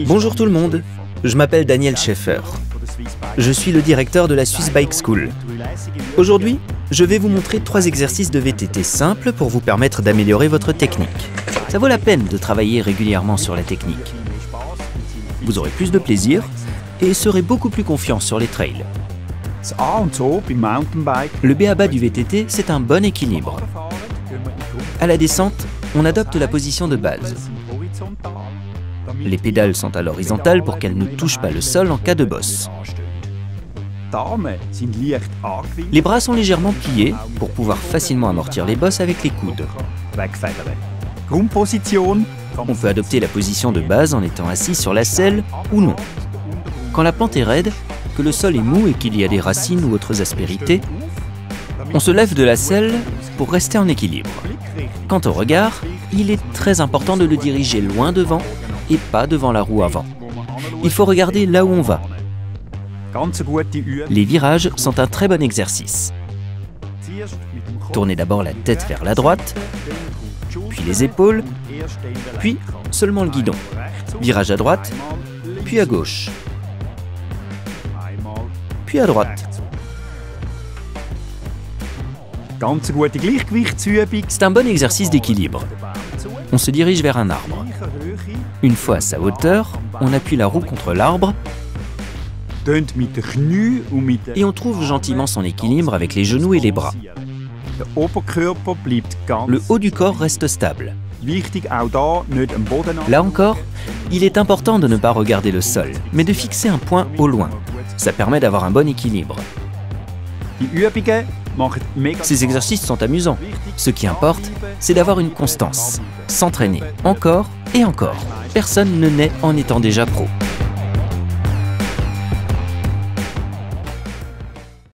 Bonjour tout le monde, je m'appelle Daniel Schaeffer. Je suis le directeur de la Swiss Bike School. Aujourd'hui, je vais vous montrer 3 exercices de VTT simples pour vous permettre d'améliorer votre technique. Ça vaut la peine de travailler régulièrement sur la technique. Vous aurez plus de plaisir et serez beaucoup plus confiant sur les trails. Le b.a.-ba du VTT, c'est un bon équilibre. À la descente, on adopte la position de base. Les pédales sont à l'horizontale pour qu'elles ne touchent pas le sol en cas de bosse. Les bras sont légèrement pliés pour pouvoir facilement amortir les bosses avec les coudes. On peut adopter la position de base en étant assis sur la selle ou non. Quand la pente est raide, que le sol est mou et qu'il y a des racines ou autres aspérités, on se lève de la selle pour rester en équilibre. Quant au regard, il est très important de le diriger loin devant et pas devant la roue avant. Il faut regarder là où on va. Les virages sont un très bon exercice. Tournez d'abord la tête vers la droite, puis les épaules, puis seulement le guidon. Virage à droite, puis à gauche, puis à droite. C'est un bon exercice d'équilibre. On se dirige vers un arbre. Une fois à sa hauteur, on appuie la roue contre l'arbre et on trouve gentiment son équilibre avec les genoux et les bras. Le haut du corps reste stable. Là encore, il est important de ne pas regarder le sol, mais de fixer un point au loin. Ça permet d'avoir un bon équilibre. Ces exercices sont amusants. Ce qui importe, c'est d'avoir une constance. S'entraîner encore et encore. Personne ne naît en étant déjà pro.